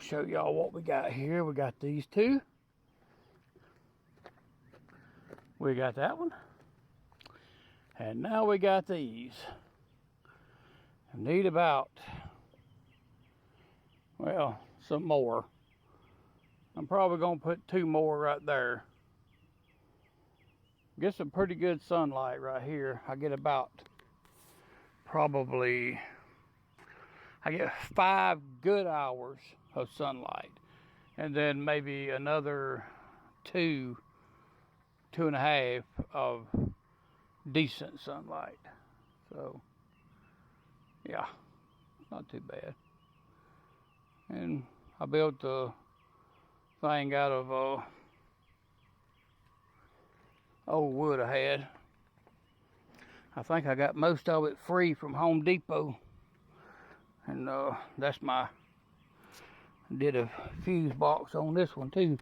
show y'all what we got here. We got these two. We got that one. And now we got these. I need about, well, some more. I'm probably going to put 2 more right there. Get some pretty good sunlight right here. I get about probably, I get 5 good hours of sunlight. And then maybe another 2.5 of decent sunlight. So, yeah, not too bad. And I built the thing out of old wood I had. I think I got most of it free from Home Depot. And that's my, did a fuse box on this one too,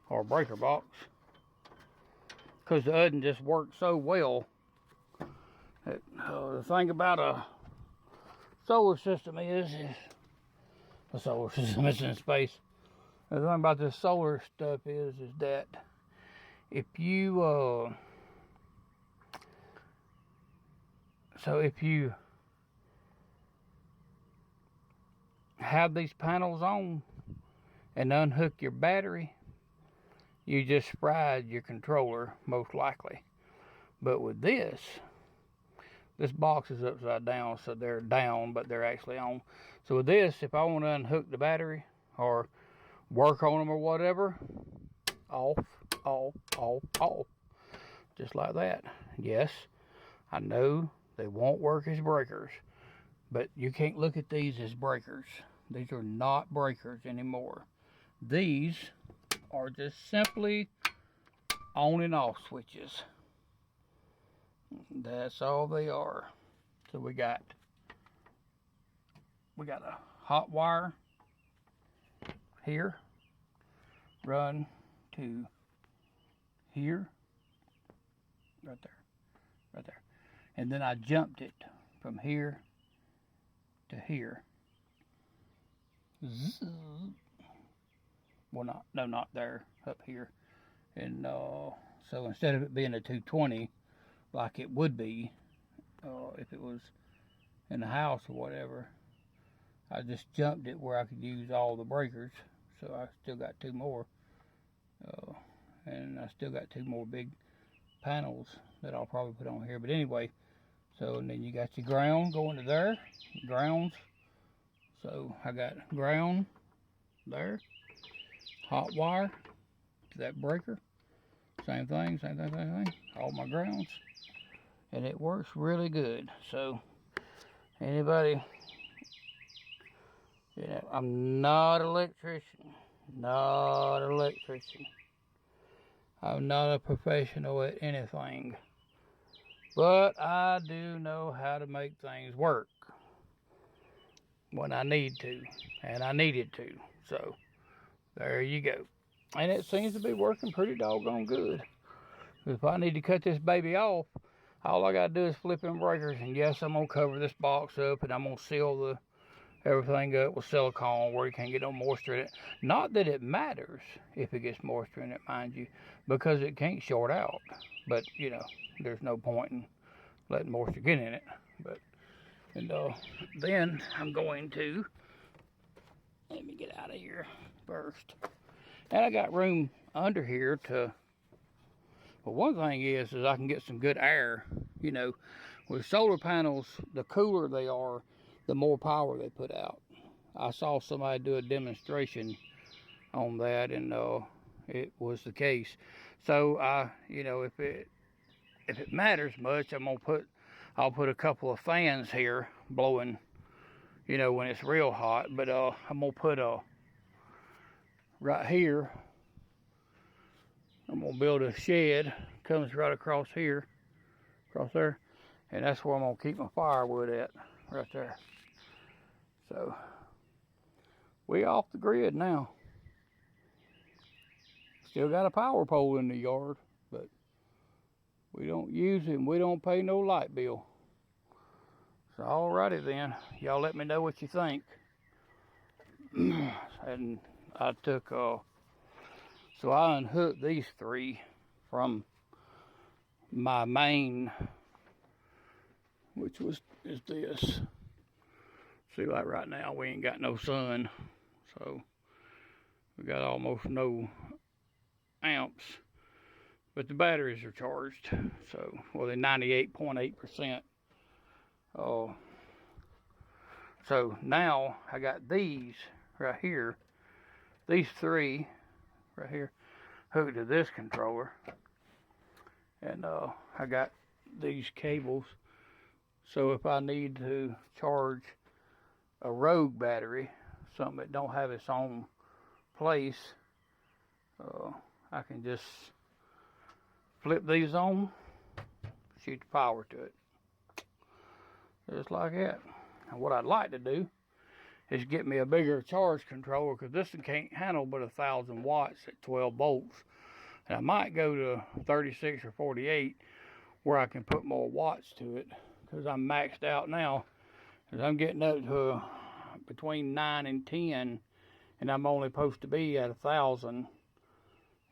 or a breaker box. Because the oven just worked so well. The thing about a solar system is a solar system is in space. The thing about this solar stuff is that if you if you have these panels on and unhook your battery, you just fried your controller most likely. But with this box is upside down, so they're down, but they're actually on. So with this, if I want to unhook the battery or work on them or whatever, off, off, off, off. Just like that. Yes, I know they won't work as breakers, but you can't look at these as breakers. These are not breakers anymore. These are just simply on and off switches. That's all they are. So we got a hot wire here, run to here, right there. And then I jumped it from here to here. Well, not there, up here. And so instead of it being a 220, like it would be if it was in the house or whatever, I just jumped it where I could use all the breakers. So I still got 2 more. And I still got 2 more big panels that I'll probably put on here. But anyway, so and then you got your ground going to there, grounds. So I got ground there, hot wire to that breaker. Same thing, all my grounds. And it works really good. So anybody, I'm not an electrician. I'm not a professional at anything. But I do know how to make things work when I need to. And I needed to. So there you go. And it seems to be working pretty doggone good. If I need to cut this baby off, all I gotta do is flip in breakers. And yes, I'm gonna cover this box up and I'm gonna seal everything up with silicone where you can't get no moisture in it. Not that it matters if it gets moisture in it, mind you, because it can't short out. But there's no point in letting moisture get in it. And then I'm going to, let me get out of here first. And I got room under here to, well, one thing is I can get some good air. With solar panels, the cooler they are, the more power they put out. I saw somebody do a demonstration on that, and it was the case. So if it matters much, I'll put a couple of fans here blowing, when it's real hot. But I'm gonna put right here. I'm gonna build a shed, comes right across here, across there, and that's where I'm gonna keep my firewood at, right there. So we off the grid now. Still got a power pole in the yard, but we don't use it and we don't pay no light bill. So alrighty then, y'all let me know what you think. And I took, so I unhooked these 3 from my main, which is this. See, like right now, we ain't got no sun, so we got almost no amps, but the batteries are charged, so, well, they're 98.8%. So now I got these right here, these 3 right here, hooked to this controller, and I got these cables, so if I need to charge a rogue battery, something that don't have its own place, I can just flip these on, shoot the power to it, just like that. And what I'd like to do is get me a bigger charge controller, because this one can't handle but 1,000 watts at 12 volts. And I might go to 36 or 48 where I can put more watts to it, because I'm maxed out now. Because I'm getting up to between 9 and 10, and I'm only supposed to be at 1,000.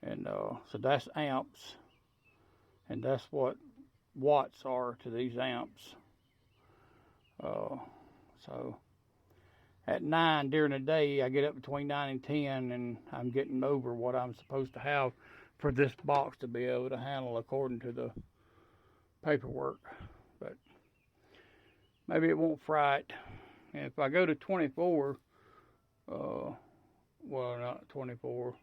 And so that's amps, and that's what watts are to these amps. So at 9 during the day, I get up between 9 and 10, and I'm getting over what I'm supposed to have for this box to be able to handle according to the paperwork. But maybe it won't fright. And if I go to 24, well, not 24,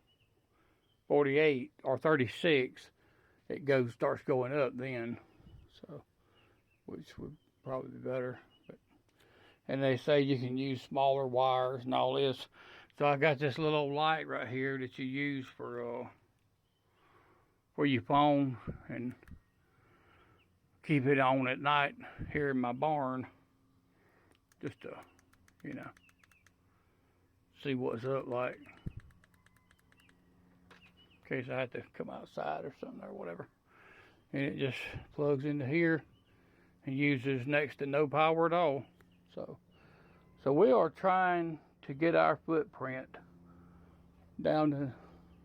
48 or 36, it starts going up then. So, which would probably be better. And they say you can use smaller wires and all this. So I got this little light right here that you use for your phone, and keep it on at night here in my barn, just to, see what's up, like, in case I have to come outside or something or whatever. And it just plugs into here and uses next to no power at all. So we are trying to get our footprint down to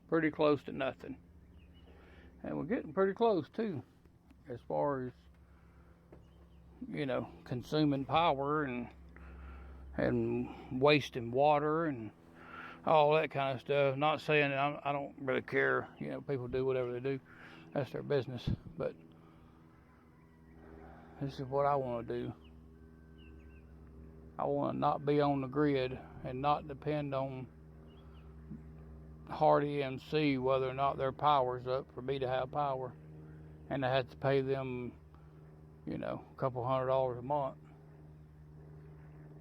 pretty close to nothing. And we're getting pretty close too, as far as, consuming power and wasting water and all that kind of stuff. Not saying that I don't really care, people do whatever they do. That's their business. But this is what I want to do. I want to not be on the grid and not depend on Hardy EMC whether or not their power's up for me to have power. And I have to pay them, a couple $100 a month,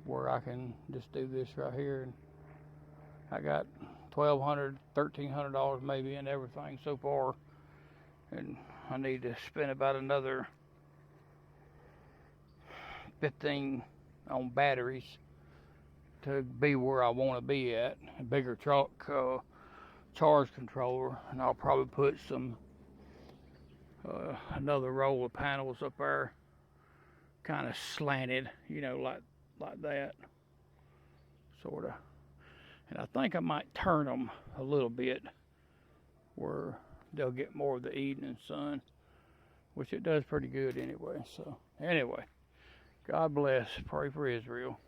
where I can just do this right here. And I got $1,200, $1,300 maybe in everything so far. And I need to spend about another 15 on batteries to be where I want to be at. A bigger truck charge controller, and I'll probably put some another row of panels up there, kind of slanted, like that, sort of. And I think I might turn them a little bit where they'll get more of the evening sun, which it does pretty good anyway. So anyway, God bless. Pray for Israel.